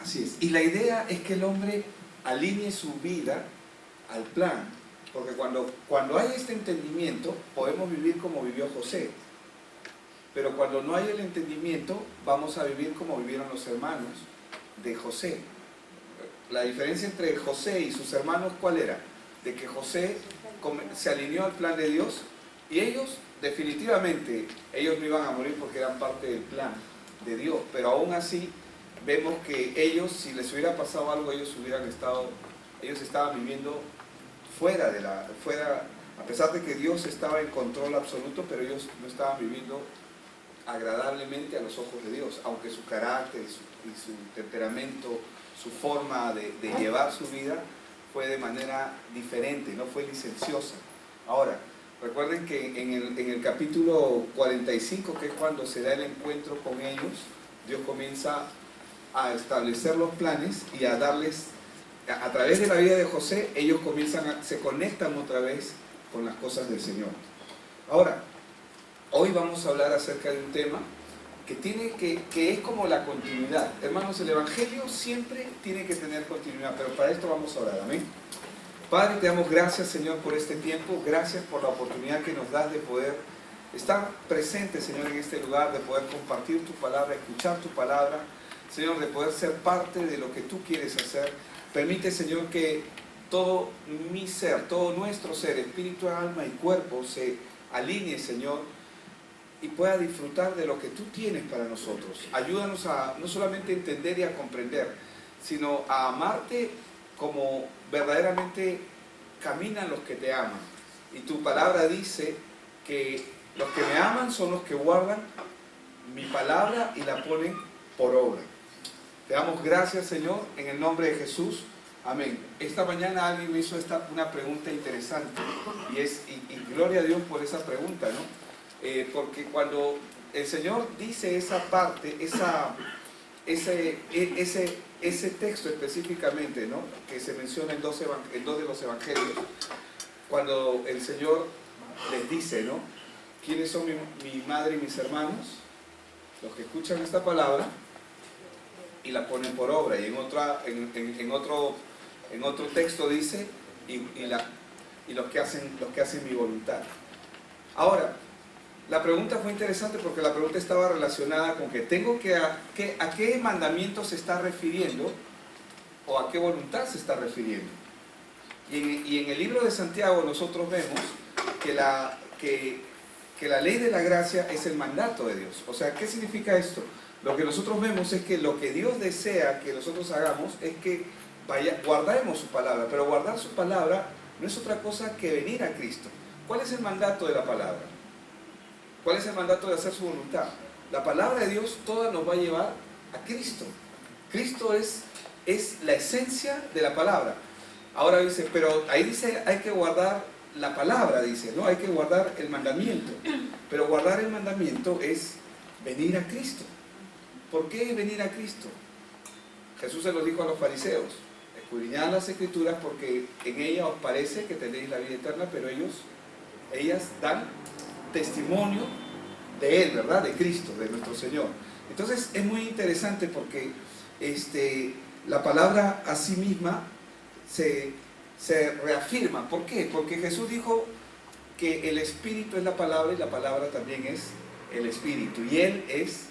Así es. Y la idea es que el hombre alinee su vida al plan. Porque cuando hay este entendimiento, podemos vivir como vivió José. Pero cuando no hay el entendimiento, vamos a vivir como vivieron los hermanos de José. La diferencia entre José y sus hermanos, ¿cuál era? De que José se alineó al plan de Dios y ellos, definitivamente, ellos no iban a morir porque eran parte del plan de Dios. Pero aún así, vemos que ellos, si les hubiera pasado algo, ellos estaban viviendo fuera, a pesar de que Dios estaba en control absoluto, pero ellos no estaban viviendo agradablemente a los ojos de Dios, aunque su carácter y su temperamento, su forma de llevar su vida fue de manera diferente, no fue licenciosa. Ahora, recuerden que en el capítulo 45, que es cuando se da el encuentro con ellos, Dios comienza a establecer los planes y a darles, a través de la vida de José, ellos se conectan otra vez con las cosas del Señor. Ahora, hoy vamos a hablar acerca de un tema que es como la continuidad. Hermanos, el Evangelio siempre tiene que tener continuidad, pero para esto vamos a orar. Amén. Padre, te damos gracias, Señor, por este tiempo. Gracias por la oportunidad que nos das de poder estar presentes, Señor, en este lugar, de poder compartir tu palabra, escuchar tu palabra, Señor, de poder ser parte de lo que tú quieres hacer. Permite, Señor, que todo mi ser, todo nuestro ser, espíritu, alma y cuerpo se alinee, Señor, y pueda disfrutar de lo que tú tienes para nosotros. Ayúdanos a no solamente entender y a comprender, sino a amarte como verdaderamente caminan los que te aman. Y tu palabra dice que los que me aman son los que guardan mi palabra y la ponen por obra. Te damos gracias, Señor, en el nombre de Jesús. Amén. Esta mañana alguien me hizo una pregunta interesante y gloria a Dios por esa pregunta, ¿no? Porque cuando el Señor dice esa parte, ese texto específicamente, ¿no?, que se menciona en dos de los evangelios, cuando el Señor les dice, ¿no?, ¿quiénes son mi madre y mis hermanos? Los que escuchan esta palabra y la ponen por obra. Y en otro texto dice, y los que hacen mi voluntad. Ahora, la pregunta fue interesante porque la pregunta estaba relacionada con a qué mandamiento se está refiriendo o a qué voluntad se está refiriendo. Y en el libro de Santiago nosotros vemos que la ley de la gracia es el mandato de Dios. O sea, ¿qué significa esto? Lo que nosotros vemos es que lo que Dios desea que nosotros hagamos es que guardemos su palabra, pero guardar su palabra no es otra cosa que venir a Cristo. ¿Cuál es el mandato de la palabra? ¿Cuál es el mandato de hacer su voluntad? La palabra de Dios toda nos va a llevar a Cristo. Cristo es la esencia de la palabra. Ahora dice, pero ahí dice, hay que guardar la palabra, dice, ¿no? Hay que guardar el mandamiento. Pero guardar el mandamiento es venir a Cristo. ¿Por qué venir a Cristo? Jesús se lo dijo a los fariseos: escudriñad las Escrituras porque en ellas os parece que tenéis la vida eterna, pero ellas dan testimonio de Él, ¿verdad? De Cristo, de nuestro Señor. Entonces es muy interesante porque la palabra a sí misma se reafirma. ¿Por qué? Porque Jesús dijo que el Espíritu es la palabra y la palabra también es el Espíritu. Y Él es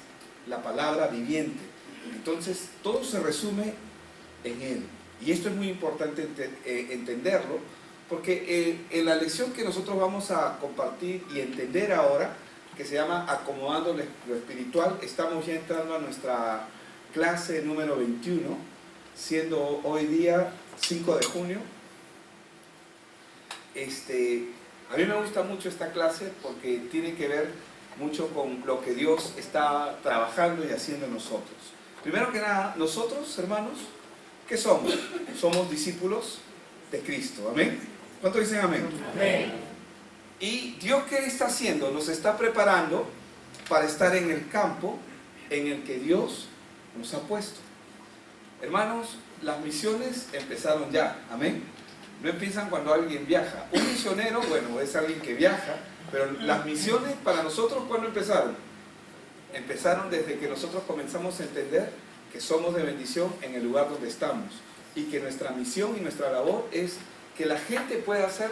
la palabra viviente. Entonces todo se resume en Él. Y esto es muy importante entenderlo, porque en la lección que nosotros vamos a compartir y entender ahora, que se llama Acomodando lo Espiritual, estamos ya entrando a nuestra clase número 21, siendo hoy día 5 de junio. A mí me gusta mucho esta clase porque tiene que ver mucho con lo que Dios está trabajando y haciendo en nosotros. Primero que nada, nosotros, hermanos, ¿qué somos? Somos discípulos de Cristo. ¿Amén? ¿Cuántos dicen amén? Amén. Y Dios, ¿qué está haciendo? Nos está preparando para estar en el campo en el que Dios nos ha puesto. Hermanos, las misiones empezaron ya. Amén. No empiezan cuando alguien viaja. Un misionero, bueno, es alguien que viaja, pero las misiones para nosotros, ¿cuándo empezaron? Empezaron desde que nosotros comenzamos a entender que somos de bendición en el lugar donde estamos y que nuestra misión y nuestra labor es que la gente pueda ser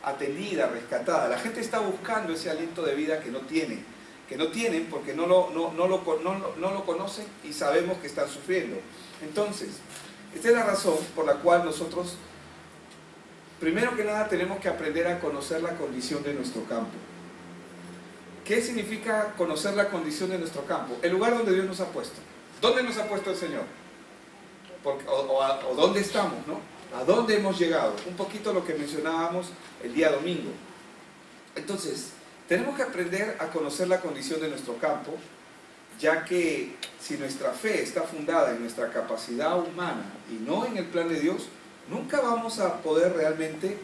atendida, rescatada. La gente está buscando ese aliento de vida que no tienen porque no lo conocen y sabemos que están sufriendo. Entonces, esta es la razón por la cual nosotros, primero que nada, tenemos que aprender a conocer la condición de nuestro campo. ¿Qué significa conocer la condición de nuestro campo? El lugar donde Dios nos ha puesto. ¿Dónde nos ha puesto el Señor? O dónde estamos, ¿no? ¿A dónde hemos llegado? Un poquito lo que mencionábamos el día domingo. Entonces, tenemos que aprender a conocer la condición de nuestro campo, ya que si nuestra fe está fundada en nuestra capacidad humana y no en el plan de Dios, nunca vamos a poder realmente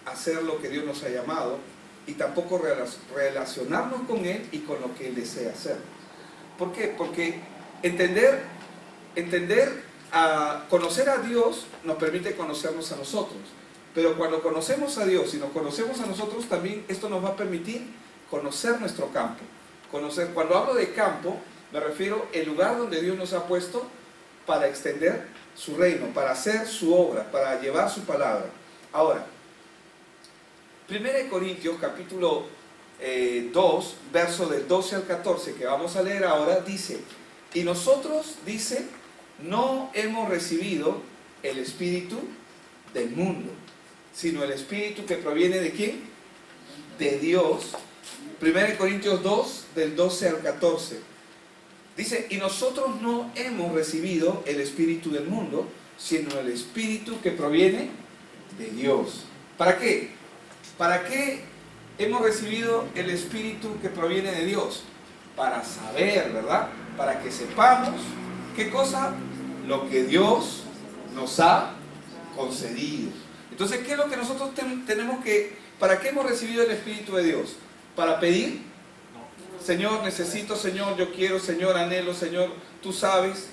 hacer lo que Dios nos ha llamado y tampoco relacionarnos con Él y con lo que Él desea hacer. ¿Por qué? Porque conocer a Dios nos permite conocernos a nosotros. Pero cuando conocemos a Dios y nos conocemos a nosotros, también esto nos va a permitir conocer nuestro campo. Cuando hablo de campo, me refiero al lugar donde Dios nos ha puesto para extender su reino, para hacer su obra, para llevar su palabra. Ahora, 1 Corintios capítulo 2, verso del 12 al 14, que vamos a leer ahora, dice: y nosotros, dice, no hemos recibido el espíritu del mundo, sino el espíritu que proviene ¿de quién? De Dios. 1 Corintios 2, del 12 al 14. Dice, y nosotros no hemos recibido el espíritu del mundo, sino el espíritu que proviene de Dios. ¿Para qué? ¿Para qué hemos recibido el espíritu que proviene de Dios? Para saber, ¿verdad? Para que sepamos, ¿qué cosa? Lo que Dios nos ha concedido. Entonces, ¿qué es lo que nosotros tenemos que... ¿Para qué hemos recibido el Espíritu de Dios? ¿Para pedir? Señor, necesito, Señor, yo quiero, Señor, anhelo, Señor, tú sabes.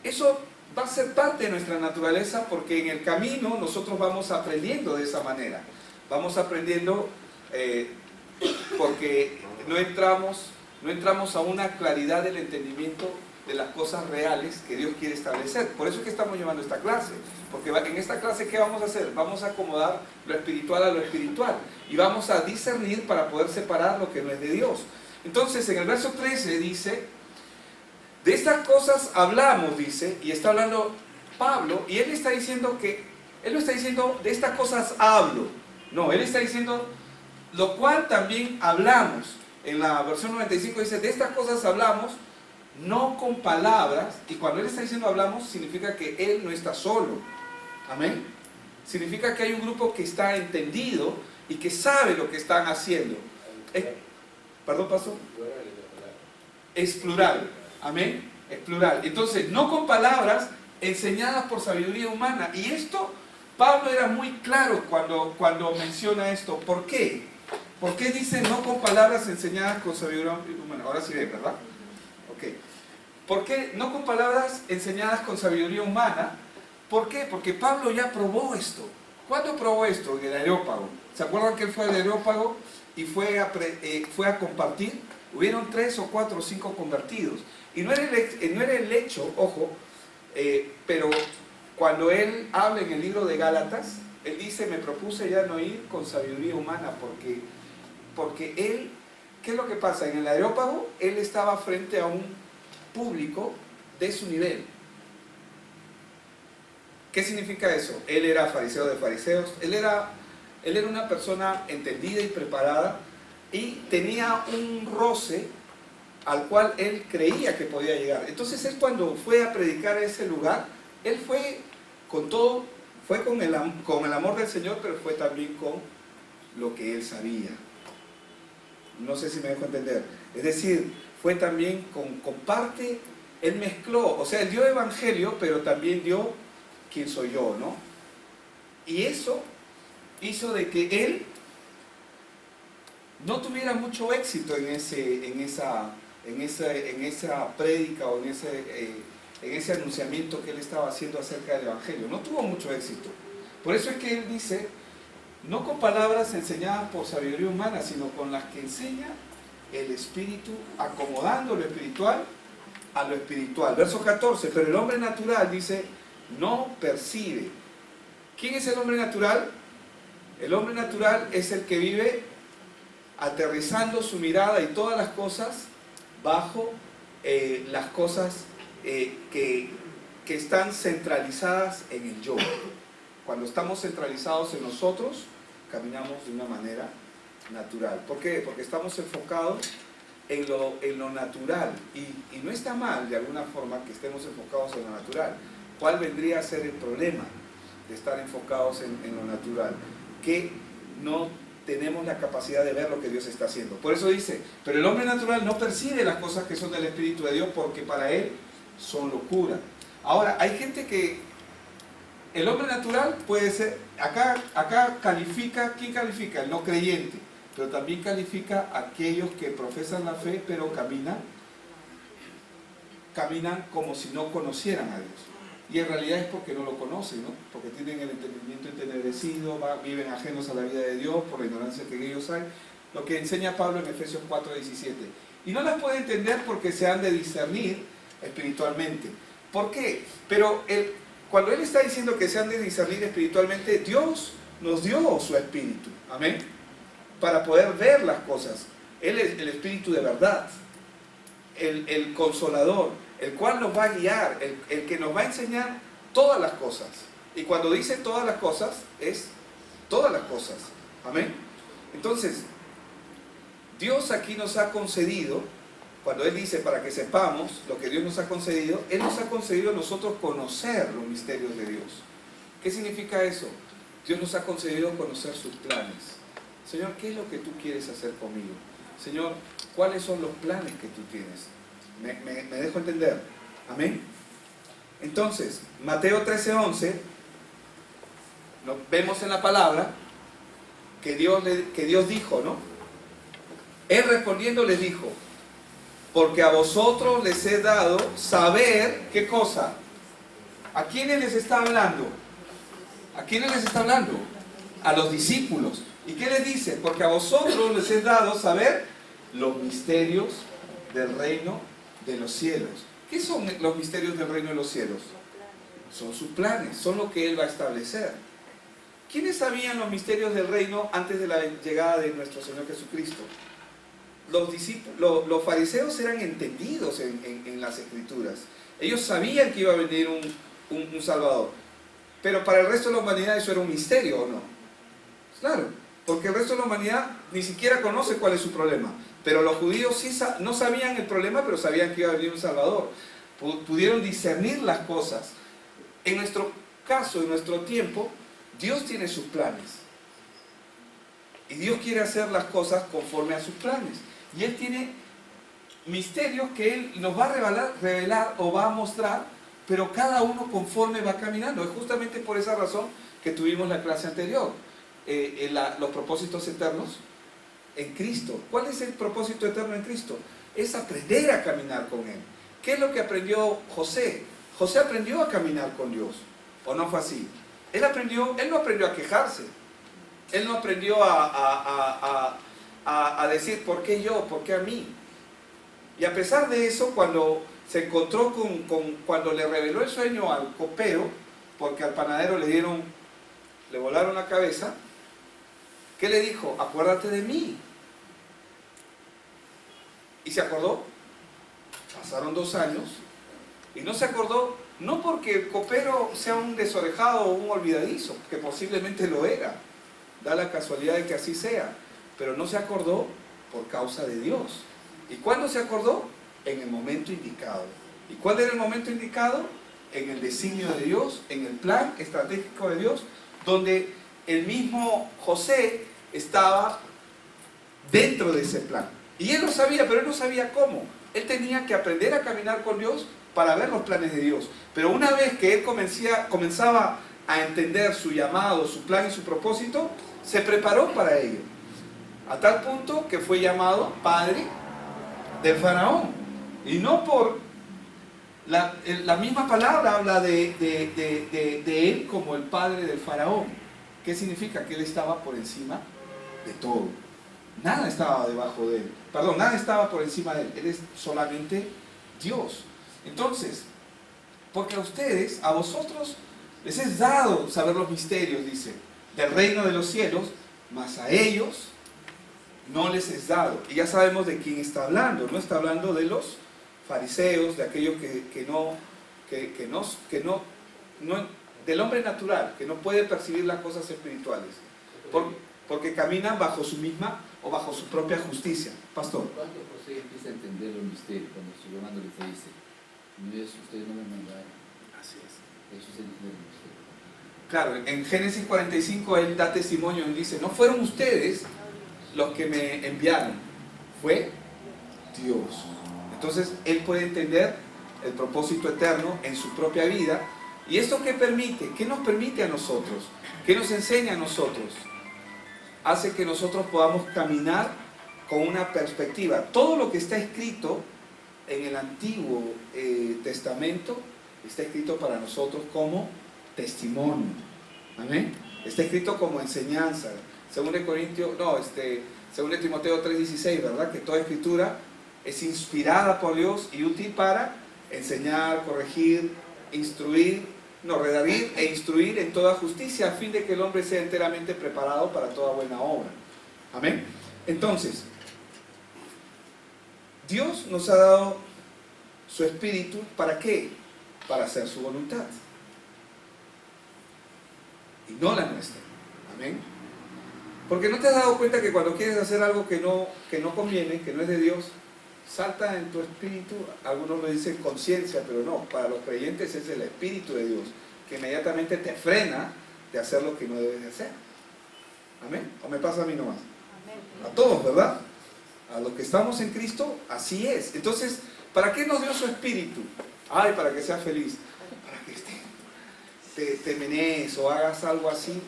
Eso va a ser parte de nuestra naturaleza porque en el camino nosotros vamos aprendiendo de esa manera. Vamos aprendiendo porque no entramos a una claridad del entendimiento de las cosas reales que Dios quiere establecer. Por eso es que estamos llevando esta clase, porque en esta clase, ¿qué vamos a hacer? Vamos a acomodar lo espiritual a lo espiritual y vamos a discernir para poder separar lo que no es de Dios. Entonces, en el verso 13 dice, de estas cosas hablamos, dice, y está hablando Pablo, y él está diciendo él no está diciendo, de estas cosas hablo, no, él está diciendo, lo cual también hablamos. En la versión 95 dice, de estas cosas hablamos, no con palabras, y cuando él está diciendo hablamos, significa que él no está solo. Amén. Significa que hay un grupo que está entendido y que sabe lo que están haciendo. ¿Perdón, pastor? Es plural. Amén. Es plural. Entonces, no con palabras enseñadas por sabiduría humana. Y esto, Pablo era muy claro cuando menciona esto. ¿Por qué? ¿Por qué dice no con palabras enseñadas con sabiduría humana? Ahora sí ve, ¿verdad? Ok. ¿Por qué no con palabras enseñadas con sabiduría humana? ¿Por qué? Porque Pablo ya probó esto. ¿Cuándo probó esto? En el Areópago. ¿Se acuerdan que él fue al Areópago y fue a compartir? Hubieron 3 o 4 o 5 convertidos. Y no era el hecho, ojo, pero cuando él habla en el libro de Gálatas, él dice, me propuse ya no ir con sabiduría humana, porque él, ¿qué es lo que pasa? En el Areópago, él estaba frente a un público de su nivel. ¿Qué significa eso? Él era fariseo de fariseos, él era una persona entendida y preparada, y tenía un roce al cual él creía que podía llegar. Entonces él, cuando fue a predicar a ese lugar, él fue con todo, fue con el amor del Señor, pero fue también con lo que él sabía. No sé si me dejo entender. Es decir, fue también con parte, él mezcló, o sea, él dio evangelio, pero también dio quién soy yo, ¿no? Y eso hizo de que él no tuviera mucho éxito en esa prédica o en ese anunciamiento que él estaba haciendo acerca del evangelio. No tuvo mucho éxito. Por eso es que él dice, no con palabras enseñadas por sabiduría humana, sino con las que enseña el Espíritu, acomodando lo espiritual a lo espiritual. Verso 14, pero el hombre natural, dice, no percibe. ¿Quién es el hombre natural? El hombre natural es el que vive aterrizando su mirada y todas las cosas bajo las cosas que están centralizadas en el yo. Cuando estamos centralizados en nosotros, caminamos de una manera natural. ¿Por qué? Porque estamos enfocados en lo natural. Y no está mal, de alguna forma, que estemos enfocados en lo natural. ¿Cuál vendría a ser el problema de estar enfocados en lo natural? Que no tenemos la capacidad de ver lo que Dios está haciendo. Por eso dice, pero el hombre natural no percibe las cosas que son del Espíritu de Dios, porque para él son locura. Ahora, hay gente que el hombre natural puede ser, acá califica, ¿quién califica? El no creyente, pero también califica a aquellos que profesan la fe, pero caminan como si no conocieran a Dios. Y en realidad es porque no lo conocen, ¿no? Porque tienen el entendimiento entenebrecido, viven ajenos a la vida de Dios por la ignorancia que ellos hay. Lo que enseña Pablo en Efesios 4:17. Y no las puede entender porque se han de discernir espiritualmente. ¿Por qué? Pero cuando él está diciendo que se han de discernir espiritualmente, Dios nos dio su espíritu, amén, para poder ver las cosas. Él es el espíritu de verdad, el consolador, el cual nos va a guiar, el que nos va a enseñar todas las cosas. Y cuando dice todas las cosas, es todas las cosas, amén. Entonces, Dios aquí nos ha concedido, cuando Él dice para que sepamos lo que Dios nos ha concedido, Él nos ha concedido a nosotros conocer los misterios de Dios. ¿Qué significa eso? Dios nos ha concedido conocer sus planes. Señor, ¿qué es lo que tú quieres hacer conmigo? Señor, ¿cuáles son los planes que tú tienes? ¿Me dejo entender? Amén. Entonces, Mateo 13:11, vemos en la palabra que Dios dijo, ¿no? Él respondiendo les dijo, porque a vosotros les he dado saber, ¿qué cosa? ¿A quiénes les está hablando? ¿A quiénes les está hablando? A los discípulos. ¿Y qué les dice? Porque a vosotros les he dado saber los misterios del reino de los cielos. ¿Qué son los misterios del reino de los cielos? Son sus planes, son lo que Él va a establecer. ¿Quiénes sabían los misterios del reino antes de la llegada de nuestro Señor Jesucristo? Los fariseos eran entendidos en las Escrituras. Ellos sabían que iba a venir un Salvador. Pero para el resto de la humanidad eso era un misterio, ¿o no? Claro, porque el resto de la humanidad ni siquiera conoce cuál es su problema. Pero los judíos sí no sabían el problema, pero sabían que iba a venir un Salvador. Pudieron discernir las cosas. En nuestro caso, en nuestro tiempo, Dios tiene sus planes. Y Dios quiere hacer las cosas conforme a sus planes. Y Él tiene misterios que Él nos va a revelar o va a mostrar, pero cada uno conforme va caminando. Es justamente por esa razón que tuvimos la clase anterior. Los propósitos eternos en Cristo. ¿Cuál es el propósito eterno en Cristo? Es aprender a caminar con Él. ¿Qué es lo que aprendió José? José aprendió a caminar con Dios. ¿O no fue así? Él no aprendió a quejarse. Él no aprendió a decir, ¿por qué yo? ¿Por qué a mí? Y a pesar de eso, cuando se encontró cuando le reveló el sueño al copero, porque al panadero le volaron la cabeza, ¿qué le dijo? Acuérdate de mí. ¿Y se acordó? Pasaron 2 años y no se acordó, no porque el copero sea un desorejado o un olvidadizo, que posiblemente lo era, da la casualidad de que así sea, pero no se acordó por causa de Dios. ¿Y cuándo se acordó? En el momento indicado. ¿Y cuál era el momento indicado? En el designio de Dios, en el plan estratégico de Dios, donde el mismo José estaba dentro de ese plan. Y él lo sabía, pero él no sabía cómo. Él tenía que aprender a caminar con Dios para ver los planes de Dios. Pero una vez que él comenzaba a entender su llamado, su plan y su propósito, se preparó para ello. A tal punto que fue llamado padre del faraón. Y no por... La misma palabra habla de él como el padre del faraón. ¿Qué significa? Que él estaba por encima de todo. Nada estaba debajo de él. Perdón, nada estaba por encima de él. Él es solamente Dios. Entonces, porque a vosotros les es dado saber los misterios, dice, del reino de los cielos, mas a ellos no les es dado. Y ya sabemos de quién está hablando. No está hablando de los fariseos, de aquellos del hombre natural, que no puede percibir las cosas espirituales, porque caminan bajo su misma o bajo su propia justicia. Pastor. ¿Cuándo José empieza a entender los misterios? Cuando su hermano le dice, ustedes no me mandaron. Así es. Eso es entender los misterios. Claro, en Génesis 45 él da testimonio y dice, no fueron ustedes los que me enviaron, fue Dios. Entonces él puede entender el propósito eterno en su propia vida. ¿Y esto qué permite? ¿Qué nos permite a nosotros? ¿Qué nos enseña a nosotros? Hace que nosotros podamos caminar con una perspectiva. Todo lo que está escrito en el Antiguo Testamento está escrito para nosotros como testimonio. ¿Amén? Está escrito como enseñanza. Según Timoteo 3:16, ¿verdad? Que toda escritura es inspirada por Dios y útil para enseñar, corregir, redarguir e instruir en toda justicia, a fin de que el hombre sea enteramente preparado para toda buena obra. Amén. Entonces, Dios nos ha dado su Espíritu, ¿para qué? Para hacer su voluntad. Y no la nuestra. Amén. Porque ¿no te has dado cuenta que cuando quieres hacer algo que no conviene, que no es de Dios, salta en tu espíritu? Algunos lo dicen conciencia, pero no, para los creyentes es el Espíritu de Dios, que inmediatamente te frena de hacer lo que no debes de hacer. ¿Amén? ¿O me pasa a mí nomás? A todos, ¿verdad? A los que estamos en Cristo, así es. Entonces, ¿para qué nos dio su Espíritu? Ay, para que seas feliz. Para que te menees o hagas algo así.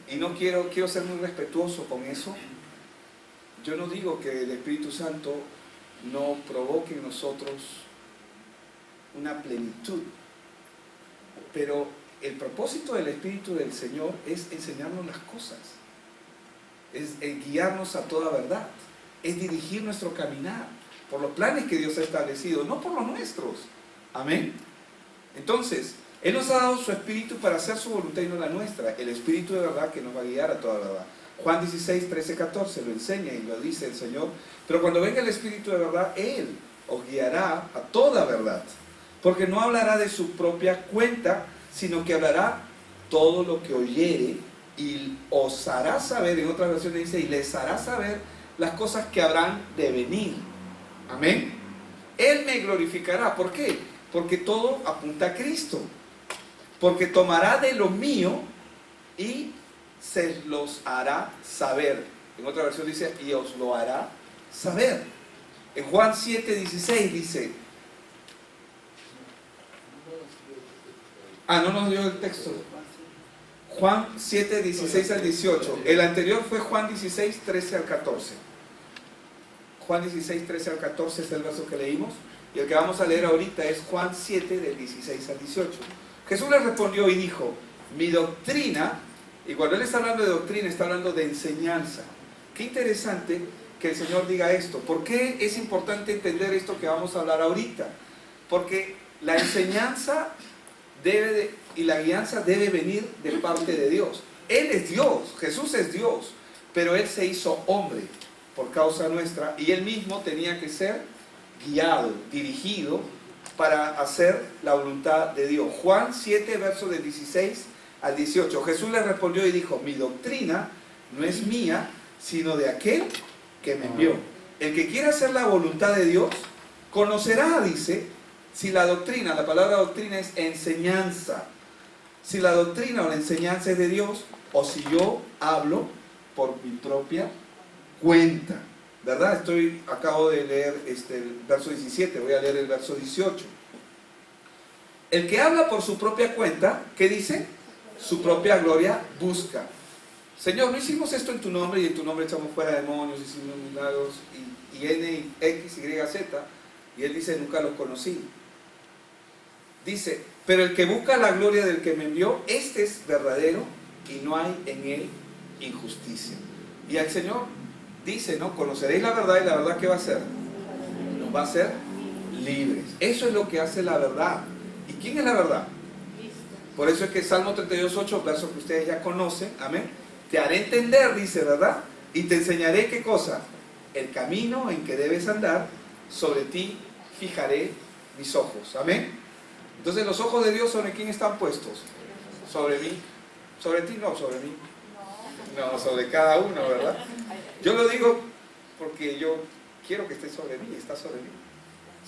Y no quiero ser muy respetuoso con eso. Yo no digo que el Espíritu Santo no provoque en nosotros una plenitud, pero el propósito del Espíritu del Señor es enseñarnos las cosas, es guiarnos a toda verdad, es dirigir nuestro caminar por los planes que Dios ha establecido, no por los nuestros. Amén. Entonces, Él nos ha dado su Espíritu para hacer su voluntad y no la nuestra, el Espíritu de verdad que nos va a guiar a toda verdad. Juan 16, 13, 14 lo enseña y lo dice el Señor. Pero cuando venga el Espíritu de verdad, Él os guiará a toda verdad. Porque no hablará de su propia cuenta, sino que hablará todo lo que oyere y os hará saber, en otras versiones dice, y les hará saber las cosas que habrán de venir. Amén. Él me glorificará. ¿Por qué? Porque todo apunta a Cristo. Porque tomará de lo mío y se los hará saber. En otra versión dice, y os lo hará saber. En Juan 7:16 dice, no nos dio el texto. Juan 7:16 al 18. El anterior fue Juan 16, 13 al 14. Juan 16, 13 al 14 es el verso que leímos. Y el que vamos a leer ahorita es Juan 7, del 16 al 18. Jesús le respondió y dijo, mi doctrina, y cuando Él está hablando de doctrina, está hablando de enseñanza. Qué interesante que el Señor diga esto. ¿Por qué es importante entender esto que vamos a hablar ahorita? Porque la enseñanza y la guianza debe venir de parte de Dios. Él es Dios, Jesús es Dios, pero Él se hizo hombre por causa nuestra y Él mismo tenía que ser guiado, dirigido para hacer la voluntad de Dios. Juan 7, versos del 16 al 18. Jesús le respondió y dijo, mi doctrina no es mía, sino de aquel que me envió. El que quiera hacer la voluntad de Dios, conocerá, dice, si la doctrina, la palabra doctrina es enseñanza, si la doctrina o la enseñanza es de Dios, o si yo hablo por mi propia cuenta. ¿Verdad? Acabo de leer el verso 17, voy a leer el verso 18. El que habla por su propia cuenta, ¿qué dice? Su propia gloria busca. Señor, no hicimos esto en tu nombre y en tu nombre echamos fuera demonios, hicimos milagros y N, X, Y, Z. Y Él dice, nunca los conocí. Dice, pero el que busca la gloria del que me envió, este es verdadero y no hay en él injusticia. Y el Señor dice, ¿no? Conoceréis la verdad y la verdad ¿qué va a hacer? Nos va a hacer libres. Eso es lo que hace la verdad. ¿Y quién es la verdad? Por eso es que Salmo 32:8, verso que ustedes ya conocen, amén, te haré entender, dice, ¿verdad? Y te enseñaré qué cosa, el camino en que debes andar, sobre ti fijaré mis ojos, amén. Entonces los ojos de Dios, ¿sobre quién están puestos? Sobre mí. Sobre ti no, sobre mí. No, sobre cada uno, ¿verdad? Yo lo digo porque yo quiero que esté sobre mí, está sobre mí.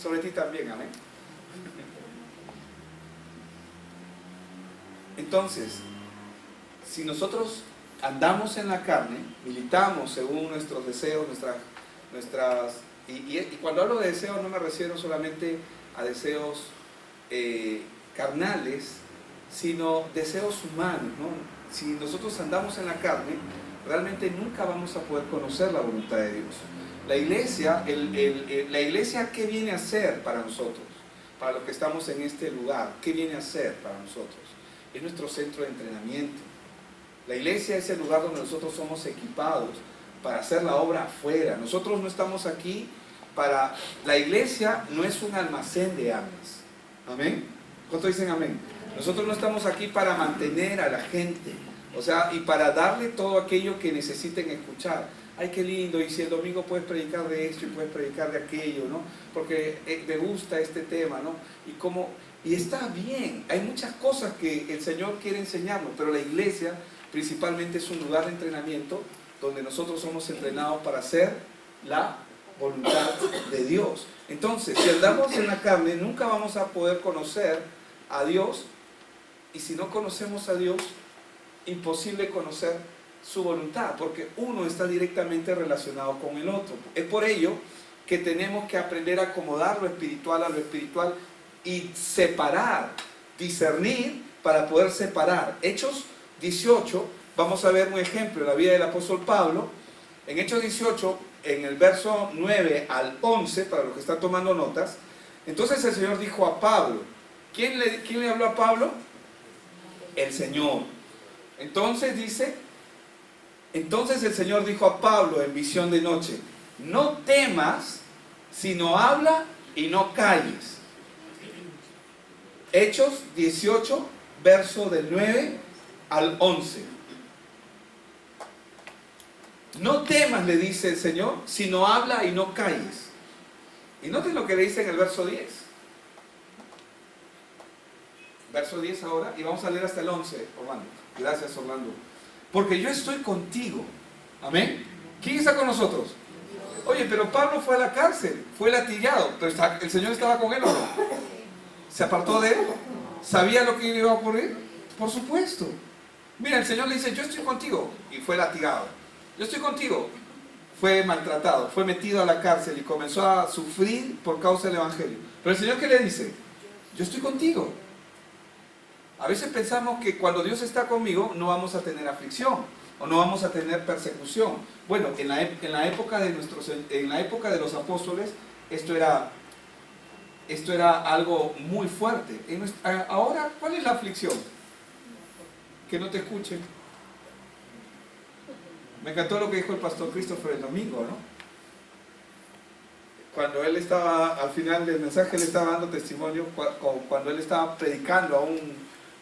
Sobre ti también, amén. Entonces, si nosotros andamos en la carne, militamos según nuestros deseos, y cuando hablo de deseos no me refiero solamente a deseos carnales, sino deseos humanos, ¿no? Si nosotros andamos en la carne, realmente nunca vamos a poder conocer la voluntad de Dios. La iglesia, la iglesia, ¿qué viene a hacer para nosotros? Para los que estamos en este lugar, ¿qué viene a hacer para nosotros? Es nuestro centro de entrenamiento. La iglesia es el lugar donde nosotros somos equipados para hacer la obra afuera. Nosotros no estamos aquí para... La iglesia no es un almacén de armas. ¿Amén? ¿Cuántos dicen amén? Nosotros no estamos aquí para mantener a la gente, o sea, y para darle todo aquello que necesiten escuchar. Ay, qué lindo, y si el domingo puedes predicar de esto y puedes predicar de aquello, ¿no? Porque me gusta este tema, ¿no? Y está bien, hay muchas cosas que el Señor quiere enseñarnos, pero la iglesia principalmente es un lugar de entrenamiento donde nosotros somos entrenados para hacer la voluntad de Dios. Entonces, si andamos en la carne, nunca vamos a poder conocer a Dios, y si no conocemos a Dios, imposible conocer su voluntad, porque uno está directamente relacionado con el otro. Es por ello que tenemos que aprender a acomodar lo espiritual a lo espiritual y separar, discernir para poder separar. Hechos 18, vamos a ver un ejemplo en la vida del apóstol Pablo. En Hechos 18, en el verso 9 al 11, para los que están tomando notas, entonces el Señor dijo a Pablo, ¿quién le habló a Pablo? El Señor. Entonces dice, entonces el Señor dijo a Pablo en visión de noche, no temas, sino habla y no calles. Hechos 18, verso del 9 al 11. No temas, le dice el Señor, sino habla y no calles. Y noten lo que le dice en el verso 10. Verso 10 ahora, y vamos a leer hasta el 11, Orlando. Gracias, Orlando. Porque yo estoy contigo. Amén. ¿Quién está con nosotros? Oye, pero Pablo fue a la cárcel, fue latigado, pero el Señor estaba con él, ¿o no? ¿Se apartó de él? ¿Sabía lo que iba a ocurrir? Por supuesto. Mira, el Señor le dice, yo estoy contigo, y fue latigado. Yo estoy contigo. Fue maltratado, fue metido a la cárcel y comenzó a sufrir por causa del Evangelio. Pero el Señor, ¿qué le dice? Yo estoy contigo. A veces pensamos que cuando Dios está conmigo no vamos a tener aflicción o no vamos a tener persecución. Bueno, en la época de los apóstoles esto era algo muy fuerte. Ahora, ¿cuál es la aflicción? Que no te escuchen. Me encantó lo que dijo el pastor Christopher el domingo, ¿no? Cuando él estaba, al final del mensaje, él estaba dando testimonio, cuando él estaba predicando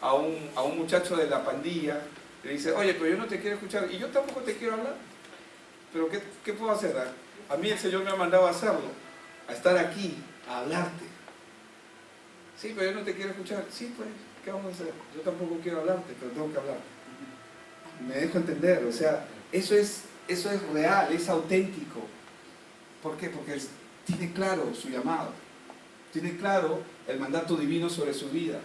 a un muchacho de la pandilla, le dice, oye, pero yo no te quiero escuchar, y yo tampoco te quiero hablar, pero ¿qué puedo hacer? A mí el Señor me ha mandado a hacerlo, a estar aquí, a hablarte. Sí, pero yo no te quiero escuchar. Sí, pues, ¿qué vamos a hacer? Yo tampoco quiero hablarte, pero tengo que hablar. Me dejo entender, o sea, eso es real, es auténtico. ¿Por qué? Porque tiene claro su llamado, tiene claro el mandato divino sobre su vida.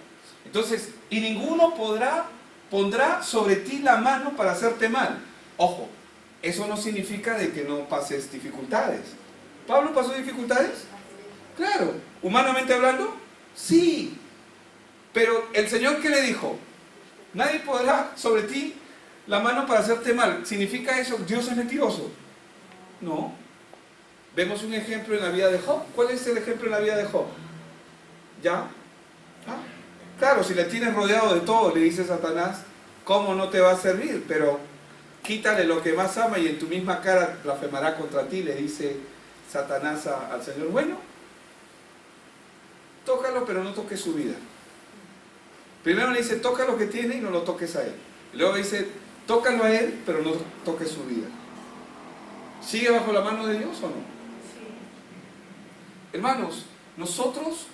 Entonces, y ninguno pondrá sobre ti la mano para hacerte mal. Ojo, eso no significa de que no pases dificultades. ¿Pablo pasó dificultades? Claro. ¿Humanamente hablando? Sí. Pero el Señor, ¿qué le dijo? Nadie podrá sobre ti la mano para hacerte mal. ¿Significa eso? ¿Dios es mentiroso? No. Vemos un ejemplo en la vida de Job. ¿Cuál es el ejemplo en la vida de Job? ¿Ya? Claro, si le tienes rodeado de todo, le dice Satanás, ¿cómo no te va a servir? Pero quítale lo que más ama y en tu misma cara blasfemará contra ti, le dice Satanás al Señor. Bueno, tócalo pero no toques su vida. Primero le dice, toca lo que tiene y no lo toques a él. Y luego dice, tócalo a él pero no toques su vida. ¿Sigue bajo la mano de Dios o no? Sí. Hermanos, nosotros,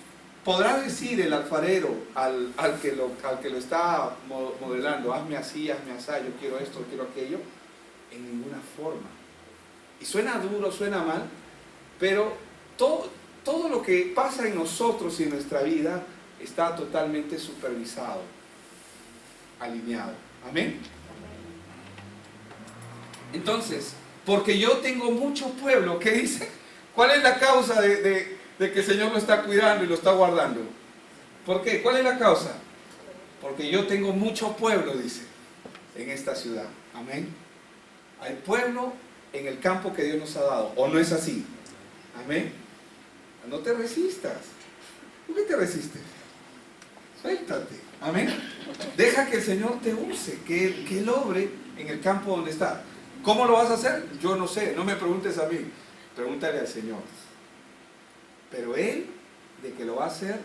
podrá decir el alfarero al que lo está modelando, hazme así, yo quiero esto, quiero aquello, en ninguna forma. Y suena duro, suena mal, pero todo lo que pasa en nosotros y en nuestra vida está totalmente supervisado, alineado. Amén. Entonces, porque yo tengo mucho pueblo, ¿qué dice? ¿Cuál es la causa de que el Señor lo está cuidando y lo está guardando? ¿Por qué? ¿Cuál es la causa? Porque yo tengo mucho pueblo, dice, en esta ciudad. Amén. Hay pueblo en el campo que Dios nos ha dado. ¿O no es así? Amén. No te resistas. ¿Por qué te resistes? Suéltate. Amén. Deja que el Señor te use, que Él obre en el campo donde está. ¿Cómo lo vas a hacer? Yo no sé. No me preguntes a mí. Pregúntale al Señor. Pero Él, de que lo va a hacer,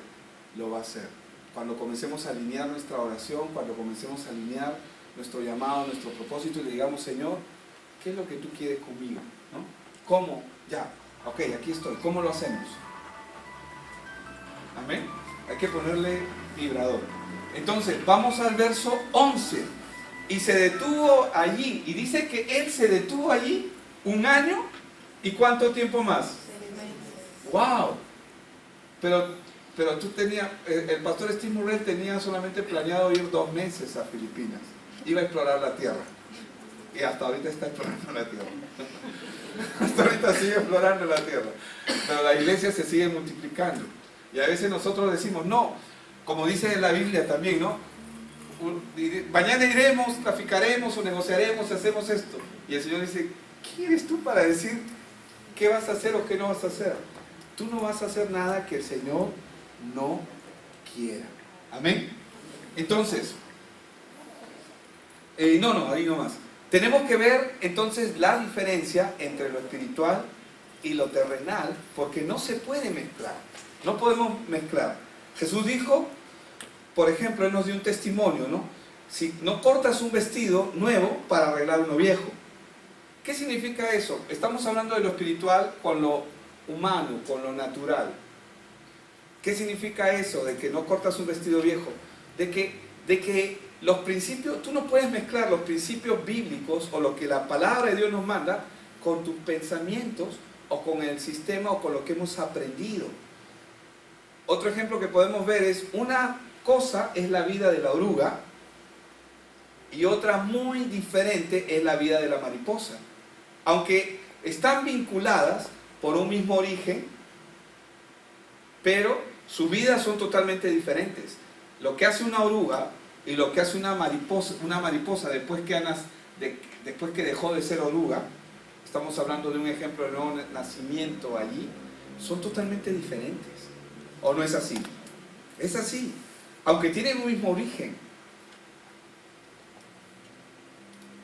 lo va a hacer. Cuando comencemos a alinear nuestra oración, cuando comencemos a alinear nuestro llamado, nuestro propósito, y le digamos, Señor, ¿qué es lo que tú quieres conmigo? ¿No? ¿Cómo? Ya, ok, aquí estoy. ¿Cómo lo hacemos? Amén. Hay que ponerle vibrador. Entonces, vamos al verso 11. Y se detuvo allí. Y dice que Él se detuvo allí 1 año. ¿Y cuánto tiempo más? 6 meses. ¡Wow! Pero tú tenías, el pastor Steve Murrell tenía solamente planeado ir 2 meses a Filipinas. Iba a explorar la tierra. Y hasta ahorita está explorando la tierra. Hasta ahorita sigue explorando la tierra. Pero la iglesia se sigue multiplicando. Y a veces nosotros decimos, no, como dice la Biblia también, ¿no? Mañana iremos, traficaremos o negociaremos, hacemos esto. Y el Señor dice, ¿quién eres tú para decir qué vas a hacer o qué no vas a hacer? Tú no vas a hacer nada que el Señor no quiera. Amén. Entonces, ahí no más. Tenemos que ver entonces la diferencia entre lo espiritual y lo terrenal, porque no se puede mezclar. No podemos mezclar. Jesús dijo, por ejemplo, Él nos dio un testimonio, ¿no? Si no cortas un vestido nuevo para arreglar uno viejo. ¿Qué significa eso? Estamos hablando de lo espiritual con lo humano, con lo natural. ¿Qué significa eso de que no cortas un vestido viejo? De que los principios, tú no puedes mezclar los principios bíblicos o lo que la palabra de Dios nos manda con tus pensamientos o con el sistema o con lo que hemos aprendido. Otro ejemplo que podemos ver es, una cosa es la vida de la oruga y otra muy diferente es la vida de la mariposa. Aunque están vinculadas por un mismo origen, pero sus vidas son totalmente diferentes. Lo que hace una oruga y lo que hace una mariposa después que dejó de ser oruga, estamos hablando de un ejemplo de nuevo nacimiento allí, son totalmente diferentes. ¿O no es así? Es así, aunque tienen un mismo origen,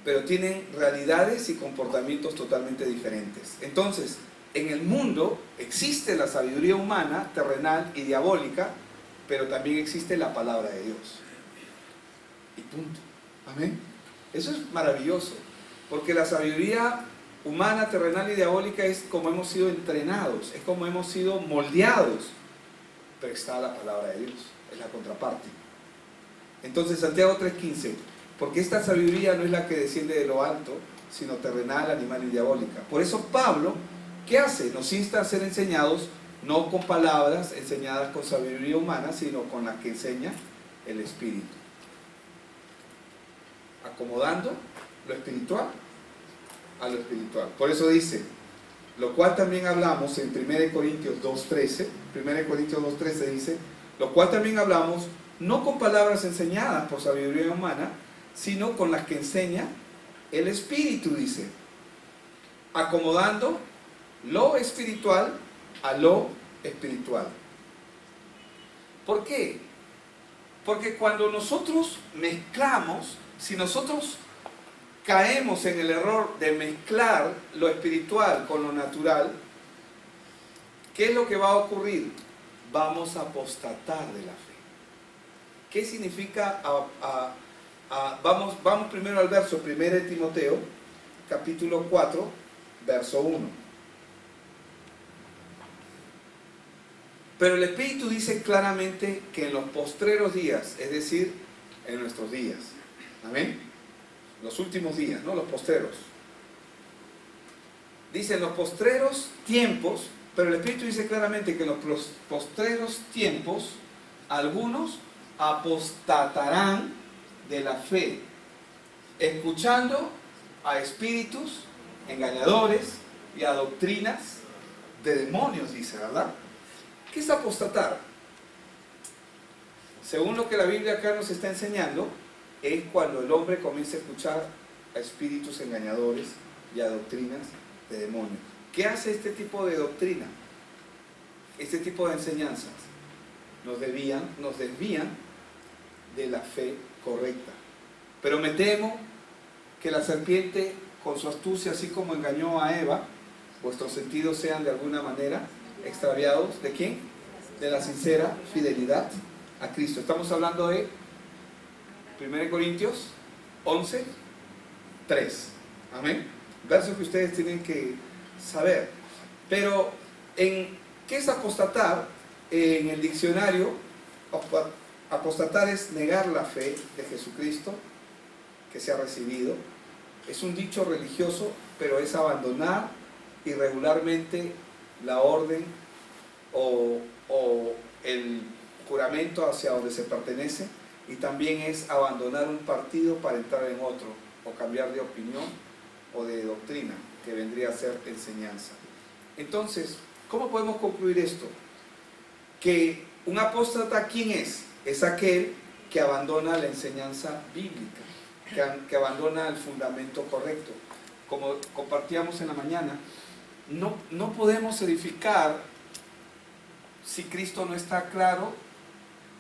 pero tienen realidades y comportamientos totalmente diferentes. Entonces, en el mundo existe la sabiduría humana, terrenal y diabólica, pero también existe la palabra de Dios. Y punto. Amén. Eso es maravilloso, porque la sabiduría humana, terrenal y diabólica es como hemos sido entrenados, es como hemos sido moldeados, pero está la palabra de Dios, es la contraparte. Entonces, Santiago 3:15, porque esta sabiduría no es la que desciende de lo alto, sino terrenal, animal y diabólica. Por eso Pablo, ¿qué hace? Nos insta a ser enseñados no con palabras enseñadas con sabiduría humana, sino con las que enseña el Espíritu. Acomodando lo espiritual a lo espiritual. Por eso dice, lo cual también hablamos en 1 Corintios 2:13, 1 Corintios 2:13 dice, lo cual también hablamos no con palabras enseñadas por sabiduría humana, sino con las que enseña el Espíritu, dice, acomodando lo espiritual a lo espiritual. ¿Por qué? Porque cuando nosotros mezclamos, si nosotros caemos en el error de mezclar lo espiritual con lo natural, ¿qué es lo que va a ocurrir? vamos a apostatar de la fe. ¿Qué significa? Vamos primero al verso 1 de Timoteo, capítulo 4, verso 1. Pero el Espíritu dice claramente que en los postreros días, es decir, en nuestros días, amén, los últimos días, no los postreros, dice en los postreros tiempos, pero el Espíritu dice claramente que en los postreros tiempos algunos apostatarán de la fe, escuchando a espíritus engañadores y a doctrinas de demonios, dice, ¿verdad? ¿Qué es apostatar? Según lo que la Biblia acá nos está enseñando, es cuando el hombre comienza a escuchar a espíritus engañadores y a doctrinas de demonios. ¿Qué hace este tipo de doctrina? Este tipo de enseñanzas nos desvían de la fe correcta. Pero me temo que la serpiente, con su astucia, así como engañó a Eva, vuestros sentidos sean de alguna manera extraviados. ¿De quién? De la sincera fidelidad a Cristo. Estamos hablando de 1 Corintios 11, 3. Amén. Versos que ustedes tienen que saber. Pero, ¿qué es apostatar? En el diccionario, apostatar es negar la fe de Jesucristo que se ha recibido. Es un dicho religioso, pero es abandonar irregularmente la orden o el juramento hacia donde se pertenece, y también es abandonar un partido para entrar en otro, o cambiar de opinión o de doctrina, que vendría a ser enseñanza. Entonces, ¿cómo podemos concluir esto? Que un apóstata, ¿quién es? Es aquel que abandona la enseñanza bíblica, que abandona el fundamento correcto. Como compartíamos en la mañana, no podemos edificar si Cristo no está claro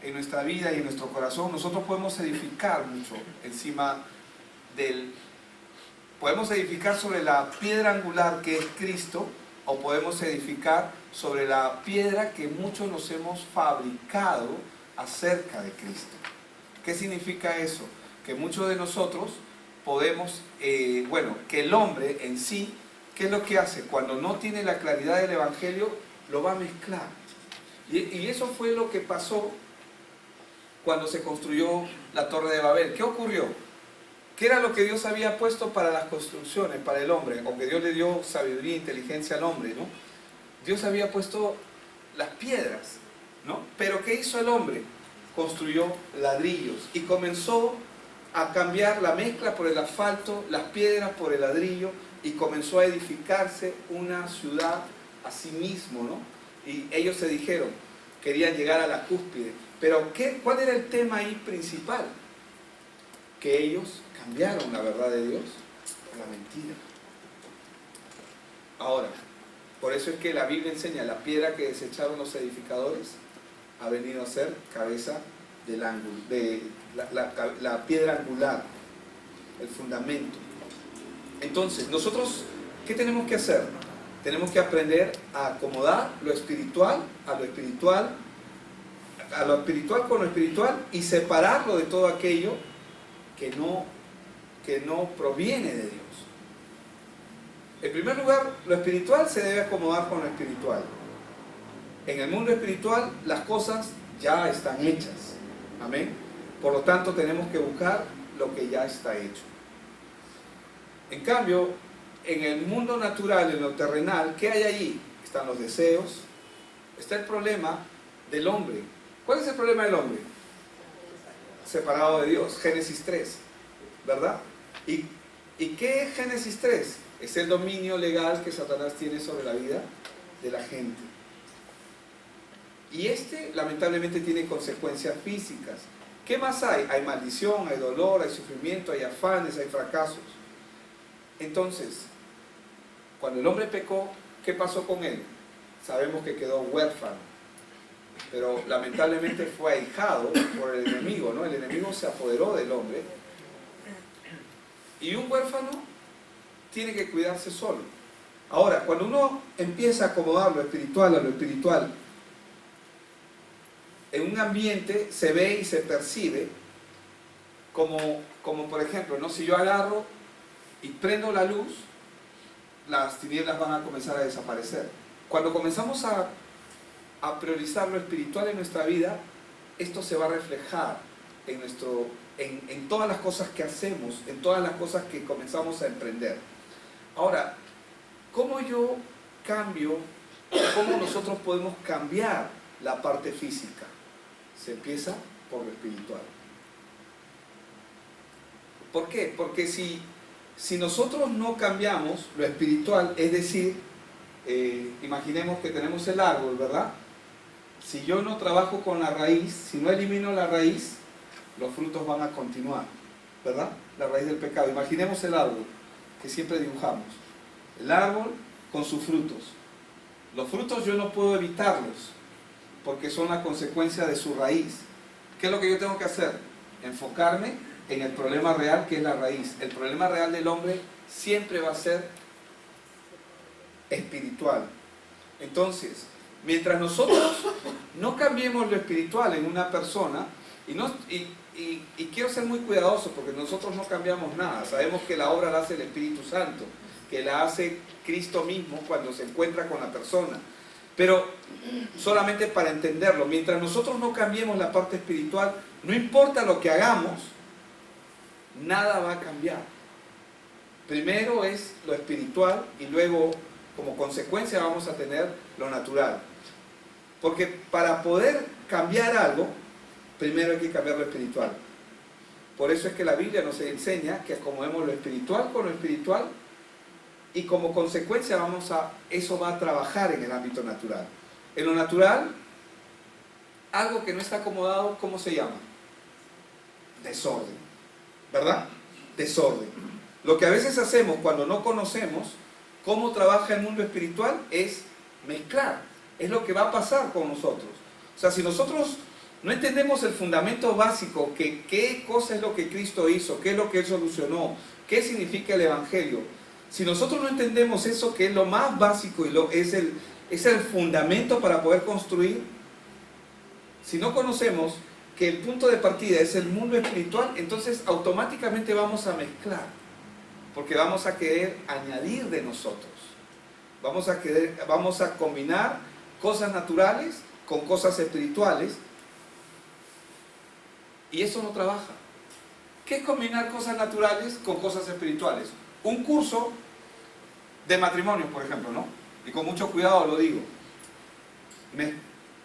en nuestra vida y en nuestro corazón. Nosotros podemos edificar mucho encima podemos edificar sobre la piedra angular que es Cristo, o podemos edificar sobre la piedra que muchos nos hemos fabricado acerca de Cristo. ¿Qué significa eso? Que muchos de nosotros podemos, que el hombre en sí, ¿qué es lo que hace? Cuando no tiene la claridad del Evangelio, lo va a mezclar. Y eso fue lo que pasó cuando se construyó la Torre de Babel. ¿Qué ocurrió? ¿Qué era lo que Dios había puesto para las construcciones, para el hombre? Aunque Dios le dio sabiduría e inteligencia al hombre, ¿no? Dios había puesto las piedras, ¿no? Pero ¿qué hizo el hombre? Construyó ladrillos y comenzó a cambiar la mezcla por el asfalto, las piedras por el ladrillo, y comenzó a edificarse una ciudad a sí mismo, ¿no? Y ellos se dijeron, querían llegar a la cúspide. Pero ¿cuál era el tema ahí principal? Que ellos cambiaron la verdad de Dios por la mentira. Ahora, por eso es que la Biblia enseña, la piedra que desecharon los edificadores ha venido a ser cabeza del ángulo, la piedra angular, el fundamento. Entonces, nosotros, ¿qué tenemos que hacer? Tenemos que aprender a acomodar lo espiritual a lo espiritual, a lo espiritual con lo espiritual, y separarlo de todo aquello que no proviene de Dios. En primer lugar, lo espiritual se debe acomodar con lo espiritual. En el mundo espiritual las cosas ya están hechas. Amén. Por lo tanto, tenemos que buscar lo que ya está hecho. En cambio, en el mundo natural, en lo terrenal, ¿qué hay allí? Están los deseos, está el problema del hombre. ¿Cuál es el problema del hombre? Separado de Dios, Génesis 3, ¿verdad? ¿Y qué es Génesis 3? Es el dominio legal que Satanás tiene sobre la vida de la gente. Y lamentablemente, tiene consecuencias físicas. ¿Qué más hay? Hay maldición, hay dolor, hay sufrimiento, hay afanes, hay fracasos. Entonces, cuando el hombre pecó, ¿qué pasó con él? Sabemos que quedó huérfano, pero lamentablemente fue ahijado por el enemigo, ¿no? El enemigo se apoderó del hombre, y un huérfano tiene que cuidarse solo. Ahora, cuando uno empieza a acomodar lo espiritual a lo espiritual, en un ambiente se ve y se percibe como por ejemplo, ¿no? Si yo agarro y prendo la luz, las tinieblas van a comenzar a desaparecer. Cuando comenzamos a priorizar lo espiritual en nuestra vida, esto se va a reflejar en todas las cosas que hacemos, en todas las cosas que comenzamos a emprender. Ahora, ¿cómo yo cambio, cómo nosotros podemos cambiar la parte física? Se empieza por lo espiritual. ¿Por qué? Porque si nosotros no cambiamos lo espiritual, es decir, imaginemos que tenemos el árbol, ¿verdad? Si yo no trabajo con la raíz, si no elimino la raíz, los frutos van a continuar, ¿verdad? La raíz del pecado. Imaginemos el árbol que siempre dibujamos. El árbol con sus frutos. Los frutos yo no puedo evitarlos, porque son la consecuencia de su raíz. ¿Qué es lo que yo tengo que hacer? Enfocarme en el problema real, que es la raíz. El problema real del hombre siempre va a ser espiritual. Entonces, mientras nosotros no cambiemos lo espiritual en una persona, y quiero ser muy cuidadoso porque nosotros no cambiamos nada, sabemos que la obra la hace el Espíritu Santo, que la hace Cristo mismo cuando se encuentra con la persona, pero solamente para entenderlo, mientras nosotros no cambiemos la parte espiritual, no importa lo que hagamos, nada va a cambiar. Primero es lo espiritual y luego como consecuencia vamos a tener lo natural. Porque para poder cambiar algo, primero hay que cambiar lo espiritual. Por eso es que la Biblia nos enseña que acomodemos lo espiritual con lo espiritual y como consecuencia eso va a trabajar en el ámbito natural. En lo natural, algo que no está acomodado, ¿cómo se llama? Desorden, ¿verdad? Desorden. Lo que a veces hacemos cuando no conocemos cómo trabaja el mundo espiritual es mezclar. Es lo que va a pasar con nosotros. O sea, si nosotros no entendemos el fundamento básico, que qué cosa es lo que Cristo hizo, qué es lo que Él solucionó, qué significa el Evangelio, si nosotros no entendemos eso, que es lo más básico y es el fundamento para poder construir, si no conocemos que el punto de partida es el mundo espiritual, entonces automáticamente vamos a mezclar, porque vamos a querer añadir de nosotros, vamos a combinar cosas naturales con cosas espirituales, y eso no trabaja. ¿Qué es combinar cosas naturales con cosas espirituales? Un curso de matrimonio, por ejemplo, ¿no? Y con mucho cuidado lo digo.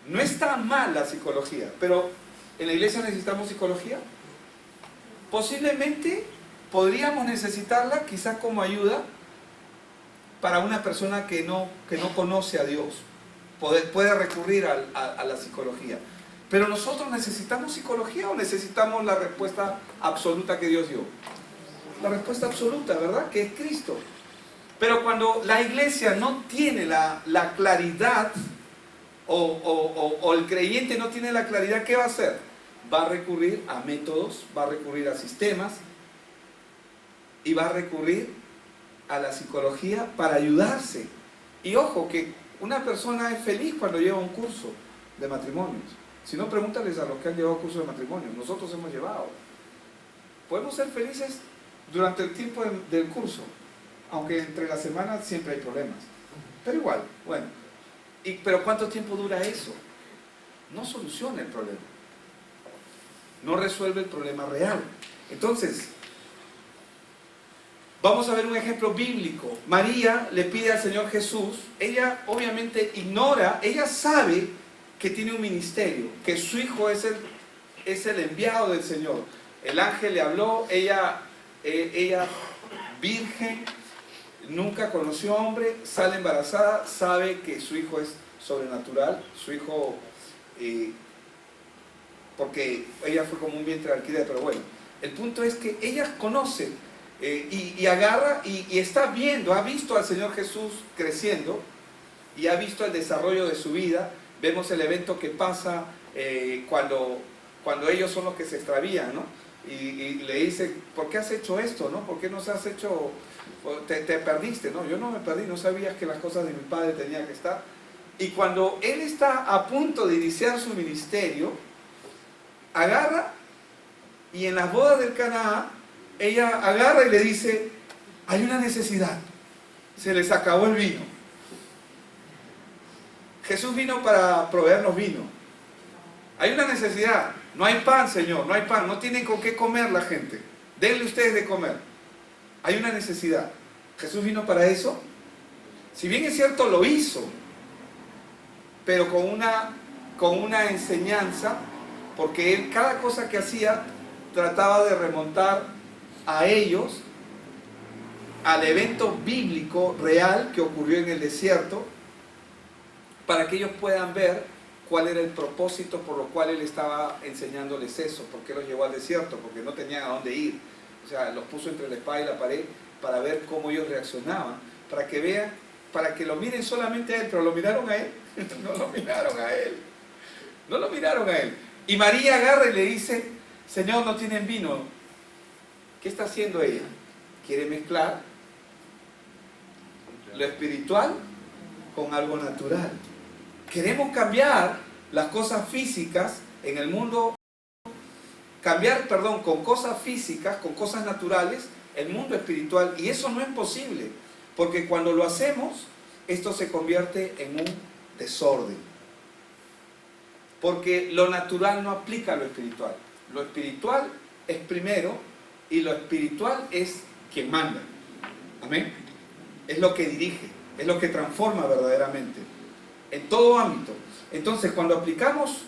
No está mal la psicología, pero ¿en la iglesia necesitamos psicología? Posiblemente podríamos necesitarla quizás como ayuda para una persona que no conoce a Dios. Puede recurrir a la psicología. Pero nosotros necesitamos psicología o necesitamos la respuesta absoluta que Dios dio. La respuesta absoluta, ¿verdad? Que es Cristo. Pero cuando la iglesia no tiene la claridad o el creyente no tiene la claridad, ¿qué va a hacer? Va a recurrir a métodos, va a recurrir a sistemas y va a recurrir a la psicología para ayudarse. Y ojo, que una persona es feliz cuando lleva un curso de matrimonios. Si no, pregúntales a los que han llevado cursos de matrimonio. Nosotros hemos llevado. Podemos ser felices durante el tiempo del curso, aunque entre las semanas siempre hay problemas. Pero igual, bueno. Pero ¿cuánto tiempo dura eso? No soluciona el problema. No resuelve el problema real. Entonces, vamos a ver un ejemplo bíblico. María le pide al Señor Jesús, ella obviamente ignora, ella sabe que tiene un ministerio, que su hijo es el enviado del Señor. El ángel le habló, ella virgen, nunca conoció hombre, sale embarazada, sabe que su hijo es sobrenatural, su hijo, porque ella fue como un vientre de alquiler, pero bueno, el punto es que ella conoce y agarra y está viendo, ha visto al Señor Jesús creciendo y ha visto el desarrollo de su vida. Vemos el evento que pasa cuando ellos son los que se extravían, ¿no? Y le dice, ¿por qué has hecho esto, no? ¿Por qué nos has hecho, te perdiste? No, yo no me perdí, no sabías que las cosas de mi padre tenían que estar. Y cuando él está a punto de iniciar su ministerio, agarra y en las bodas del Caná, ella agarra y le dice, hay una necesidad, se les acabó el vino. Jesús vino para proveernos vino. Hay una necesidad, no hay pan, Señor, no hay pan, no tienen con qué comer la gente. Denle ustedes de comer. Hay una necesidad. Jesús vino para eso. Si bien es cierto, lo hizo, pero con una enseñanza, porque él cada cosa que hacía trataba de remontar a ellos al evento bíblico real que ocurrió en el desierto, para que ellos puedan ver cuál era el propósito por lo cual él estaba enseñándoles eso, por qué los llevó al desierto, porque no tenían a dónde ir. O sea, los puso entre la espada y la pared para ver cómo ellos reaccionaban, para que vean, para que lo miren solamente a él, pero lo miraron a él. No lo miraron a él. No lo miraron a él. Y María agarra y le dice, Señor, no tienen vino. ¿Qué está haciendo ella? Quiere mezclar lo espiritual con algo natural. Queremos cambiar las cosas físicas en el mundo, con cosas físicas, con cosas naturales, el mundo espiritual, y eso no es posible, porque cuando lo hacemos, esto se convierte en un desorden. Porque lo natural no aplica a lo espiritual. Lo espiritual es primero y lo espiritual es quien manda. Amén. Es lo que dirige, es lo que transforma verdaderamente, en todo ámbito. Entonces, cuando aplicamos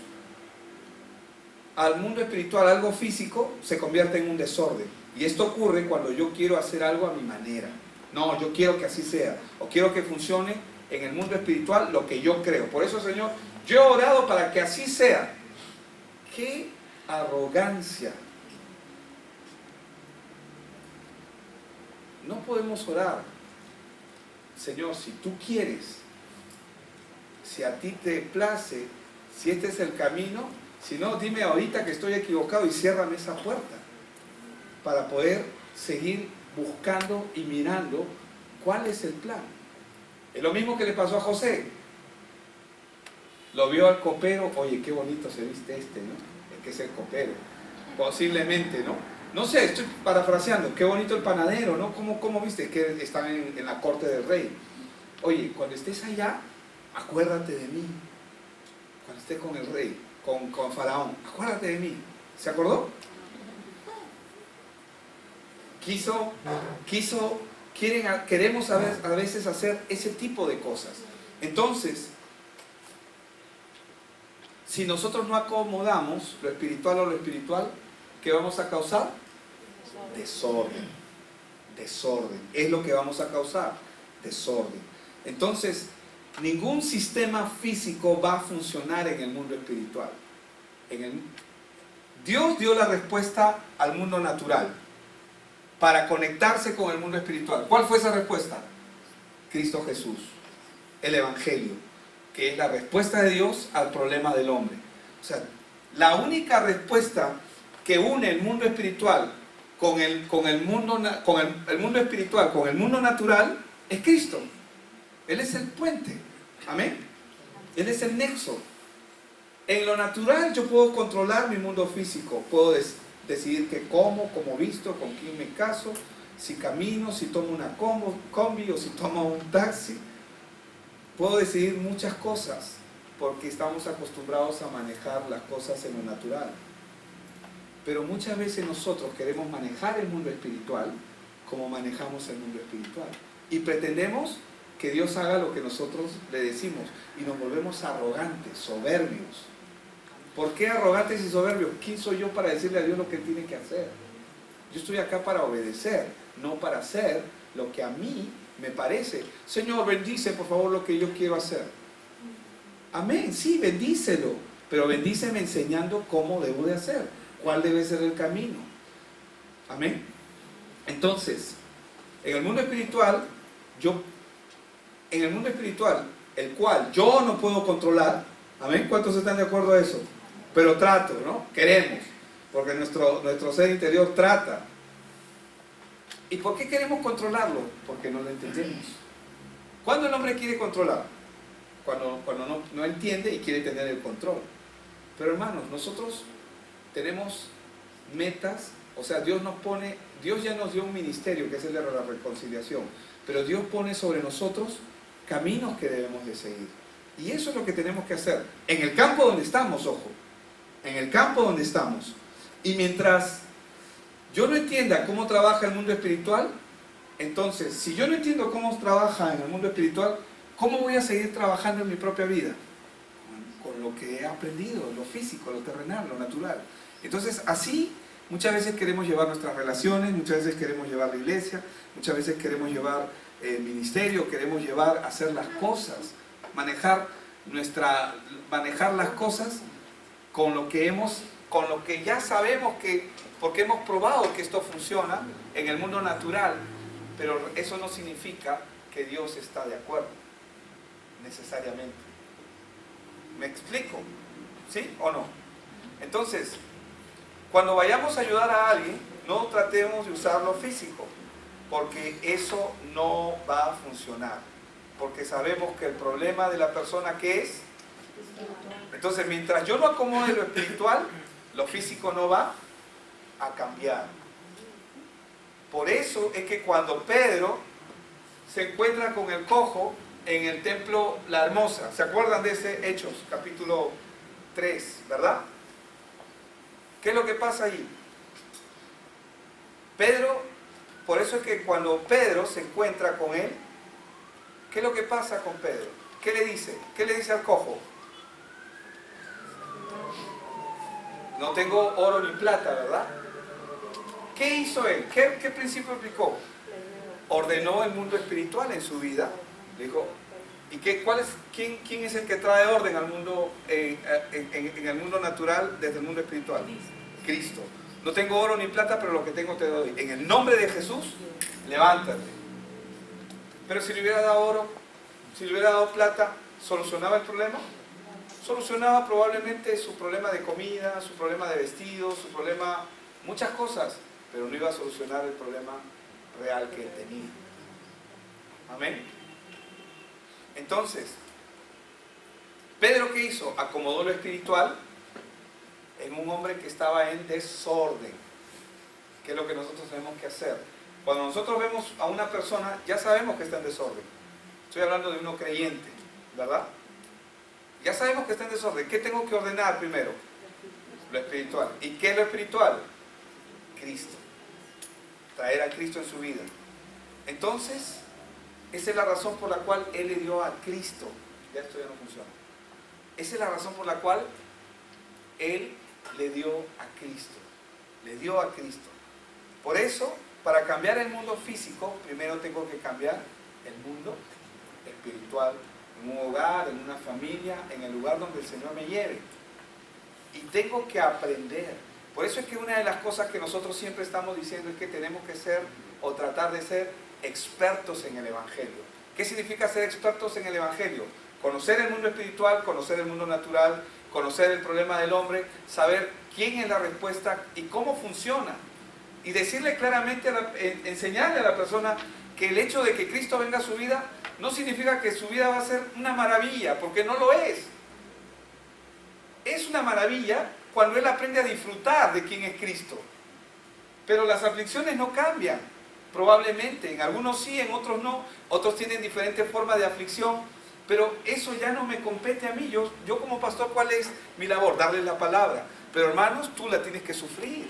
al mundo espiritual algo físico, se convierte en un desorden. Y esto ocurre cuando yo quiero hacer algo a mi manera. No, yo quiero que así sea, o quiero que funcione en el mundo espiritual lo que yo creo. Por eso, Señor, yo he orado para que así sea. ¡Qué arrogancia! No podemos orar, Señor, si tú quieres, si a ti te place, si este es el camino, si no, dime ahorita que estoy equivocado y ciérrame esa puerta para poder seguir buscando y mirando cuál es el plan. Es lo mismo que le pasó a José. Lo vio al copero, oye, qué bonito se viste ¿no? Es que es el copero. Posiblemente, ¿no? No sé, estoy parafraseando, qué bonito el panadero, ¿no? ¿Cómo viste? Que están en la corte del rey. Oye, cuando estés allá, acuérdate de mí. Cuando estés con el rey, con Faraón, acuérdate de mí. ¿Se acordó? Queremos a veces hacer ese tipo de cosas. Entonces, si nosotros no acomodamos lo espiritual o lo espiritual, ¿qué vamos a causar? Desorden. Desorden. Es lo que vamos a causar. Desorden. Entonces, ningún sistema físico va a funcionar en el mundo espiritual. Dios dio la respuesta al mundo natural para conectarse con el mundo espiritual. ¿Cuál fue esa respuesta? Cristo Jesús, el Evangelio, que es la respuesta de Dios al problema del hombre. O sea, la única respuesta que une el mundo espiritual con el mundo espiritual, con el mundo natural, es Cristo. Él es el puente. Amén. Él es el nexo. En lo natural yo puedo controlar mi mundo físico. Puedo decidir qué como, cómo visto, con quién me caso, si camino, si tomo una combi o si tomo un taxi. Puedo decidir muchas cosas porque estamos acostumbrados a manejar las cosas en lo natural. Pero muchas veces nosotros queremos manejar el mundo espiritual como manejamos el mundo espiritual. Y pretendemos que Dios haga lo que nosotros le decimos. Y nos volvemos arrogantes, soberbios. ¿Por qué arrogantes y soberbios? ¿Quién soy yo para decirle a Dios lo que Él tiene que hacer? Yo estoy acá para obedecer, no para hacer lo que a mí me parece. Señor, bendice por favor lo que yo quiero hacer. Amén, sí, bendícelo. Pero bendíceme enseñando cómo debo de hacer. ¿Cuál debe ser el camino? Amén. Entonces, en el mundo espiritual, el cual yo no puedo controlar, amén, ¿cuántos están de acuerdo a eso? Pero trato, ¿no? Queremos, porque nuestro ser interior trata. ¿Y por qué queremos controlarlo? Porque no lo entendemos. ¿Cuándo el hombre quiere controlar? cuando no entiende y quiere tener el control. Pero hermanos, nosotros tenemos metas, o sea, Dios ya nos dio un ministerio que es el de la reconciliación, pero Dios pone sobre nosotros caminos que debemos de seguir. Y eso es lo que tenemos que hacer, en el campo donde estamos, ojo, en el campo donde estamos. Y mientras yo no entienda cómo trabaja el mundo espiritual, entonces, si yo no entiendo cómo trabaja en el mundo espiritual, ¿cómo voy a seguir trabajando en mi propia vida? Con lo que he aprendido, lo físico, lo terrenal, lo natural. Entonces, así muchas veces queremos llevar nuestras relaciones, muchas veces queremos llevar la iglesia, muchas veces queremos llevar el ministerio, queremos llevar a hacer las cosas, manejar las cosas con lo que ya sabemos porque hemos probado que esto funciona en el mundo natural, pero eso no significa que Dios está de acuerdo, necesariamente. ¿Me explico? ¿Sí o no? Entonces, cuando vayamos a ayudar a alguien, no tratemos de usar lo físico, porque eso no va a funcionar. Porque sabemos que el problema de la persona, ¿qué es? Entonces, mientras yo no acomode lo espiritual, lo físico no va a cambiar. Por eso es que cuando Pedro se encuentra con el cojo en el templo La Hermosa, ¿se acuerdan de ese Hechos, capítulo 3, verdad? ¿Qué es lo que pasa ahí? Por eso es que cuando Pedro se encuentra con él, ¿qué es lo que pasa con Pedro? ¿Qué le dice? ¿Qué le dice al cojo? No tengo oro ni plata, ¿verdad? ¿Qué hizo él? ¿Qué principio aplicó? Ordenó el mundo espiritual en su vida. Dijo, ¿y quién es el que trae orden al mundo, en el mundo natural desde el mundo espiritual? Cristo. No tengo oro ni plata, pero lo que tengo te doy. En el nombre de Jesús, levántate. Pero si le hubiera dado oro, si le hubiera dado plata, ¿solucionaba el problema? Solucionaba probablemente su problema de comida, su problema de vestido, su problema, muchas cosas, pero no iba a solucionar el problema real que él tenía. Amén. Entonces, Pedro, ¿qué hizo? Acomodó lo espiritual en un hombre que estaba en desorden, que es lo que nosotros tenemos que hacer. Cuando nosotros vemos a una persona, ya sabemos que está en desorden. Estoy hablando de uno creyente, ¿verdad? Ya sabemos que está en desorden. ¿Qué tengo que ordenar primero? Lo espiritual. ¿Y qué es lo espiritual? Cristo. Traer a Cristo en su vida. Entonces, esa es la razón por la cual Él le dio a Cristo. Ya esto ya no funciona. Esa es la razón por la cual Él le dio a Cristo. Le dio a Cristo. Por eso, para cambiar el mundo físico, primero tengo que cambiar el mundo espiritual. En un hogar, en una familia, en el lugar donde el Señor me lleve. Y tengo que aprender. Por eso es que una de las cosas que nosotros siempre estamos diciendo es que tenemos que ser o tratar de ser expertos en el Evangelio. ¿Qué significa ser expertos en el Evangelio? Conocer el mundo espiritual, conocer el mundo natural, conocer el problema del hombre, saber quién es la respuesta y cómo funciona. Y decirle claramente, enseñarle a la persona que el hecho de que Cristo venga a su vida no significa que su vida va a ser una maravilla, porque no lo es. Es una maravilla cuando él aprende a disfrutar de quién es Cristo. Pero las aflicciones no cambian, probablemente. En algunos sí, en otros no. Otros tienen diferentes formas de aflicción. Pero eso ya no me compete a mí. Yo como pastor, ¿cuál es mi labor? Darles la palabra. Pero hermanos, tú la tienes que sufrir.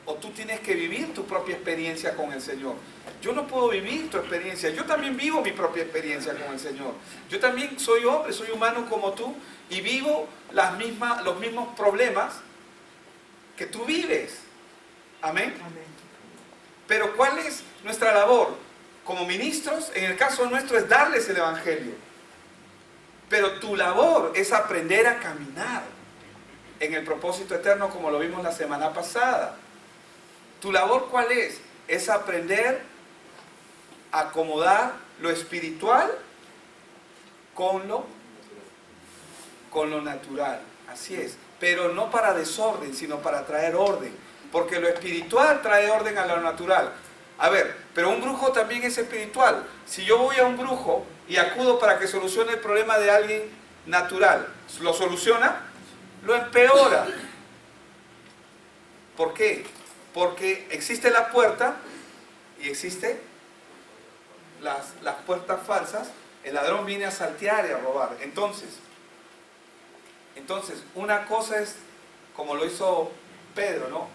O tú tienes que vivir tu propia experiencia con el Señor. Yo no puedo vivir tu experiencia. Yo también vivo mi propia experiencia con el Señor. Yo también soy hombre, soy humano como tú y vivo los mismos problemas que tú vives. Amén. Amén. Pero ¿cuál es nuestra labor? Como ministros, en el caso nuestro, es darles el Evangelio. Pero tu labor es aprender a caminar en el propósito eterno, como lo vimos la semana pasada. ¿Tu labor cuál es? Es aprender a acomodar lo espiritual con lo natural. Así es. Pero no para desorden, sino para traer orden. Porque lo espiritual trae orden a lo natural. A ver, pero un brujo también es espiritual. Si yo voy a un brujo y acudo para que solucione el problema de alguien natural. ¿Lo soluciona? Lo empeora. ¿Por qué? Porque existe la puerta y existen las puertas falsas. El ladrón viene a saltear y a robar. Entonces, una cosa es, como lo hizo Pedro, ¿no?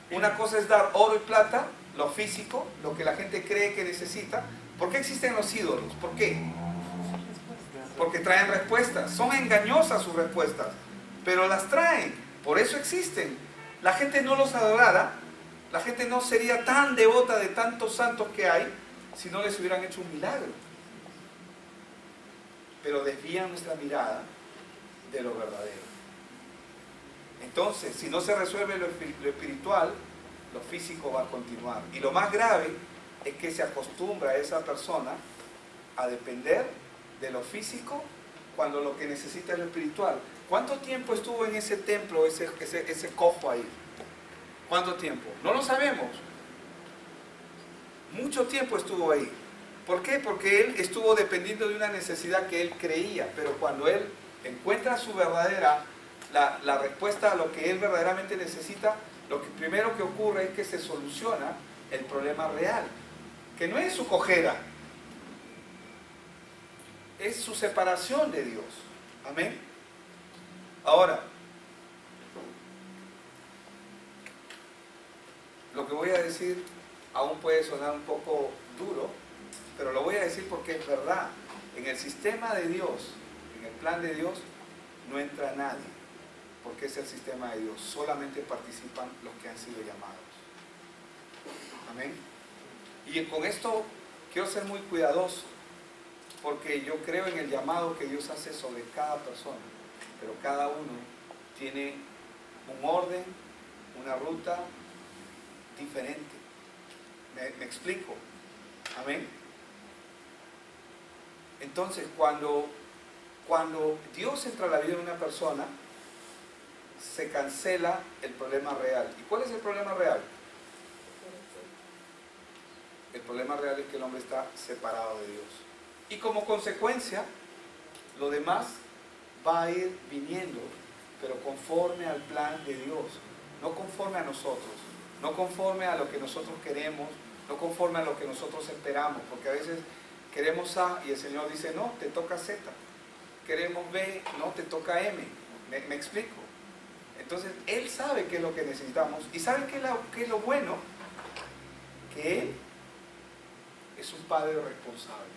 Una cosa es dar oro y plata, lo físico, lo que la gente cree que necesita. ¿Por qué existen los ídolos? ¿Por qué? Porque traen respuestas. Son engañosas sus respuestas, pero las traen. Por eso existen. La gente no los adorara, la gente no sería tan devota de tantos santos que hay si no les hubieran hecho un milagro. Pero desvían nuestra mirada de lo verdadero. Entonces, si no se resuelve lo espiritual, lo físico va a continuar. Y lo más grave es que se acostumbra a esa persona a depender de lo físico cuando lo que necesita es lo espiritual. ¿Cuánto tiempo estuvo en ese templo ese cojo ahí? ¿Cuánto tiempo? No lo sabemos. Mucho tiempo estuvo ahí. ¿Por qué? Porque él estuvo dependiendo de una necesidad que él creía, pero cuando él encuentra su verdadera, la respuesta a lo que él verdaderamente necesita, lo que primero que ocurre es que se soluciona el problema real, que no es su cojera, es su separación de Dios. Amén. Ahora, lo que voy a decir aún puede sonar un poco duro, pero lo voy a decir porque es verdad. En el sistema de Dios, en el plan de Dios, no entra nadie, porque es el sistema de Dios. Solamente participan los que han sido llamados. Amén. Y con esto quiero ser muy cuidadoso, porque yo creo en el llamado que Dios hace sobre cada persona, pero cada uno tiene un orden, una ruta diferente. ¿Me explico? Amén. Entonces, cuando Dios entra a la vida de una persona, se cancela el problema real. ¿Y cuál es el problema real? El problema real es que el hombre está separado de Dios. Y como consecuencia, lo demás va a ir viniendo, pero conforme al plan de Dios, no conforme a nosotros, no conforme a lo que nosotros queremos, no conforme a lo que nosotros esperamos, porque a veces queremos A y el Señor dice, no, te toca Z. Queremos B, no, te toca M. ¿Me explico? Entonces, Él sabe qué es lo que necesitamos y sabe qué es lo bueno, que Él es un Padre responsable.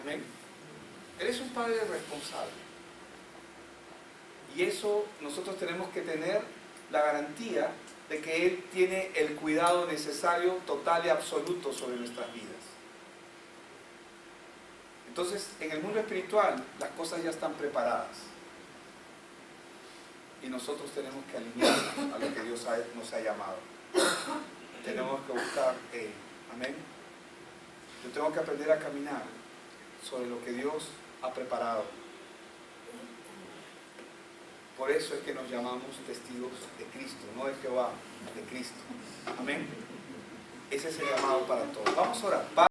Amén. Él es un Padre responsable. Y eso nosotros tenemos que tener la garantía de que Él tiene el cuidado necesario, total y absoluto sobre nuestras vidas. Entonces, en el mundo espiritual, las cosas ya están preparadas. Y nosotros tenemos que alinearnos a lo que Dios nos ha llamado. Tenemos que buscar Él. Amén. Yo tengo que aprender a caminar sobre lo que Dios ha preparado. Por eso es que nos llamamos testigos de Cristo, no de Jehová, de Cristo. Amén. Ese es el llamado para todos. Vamos a orar.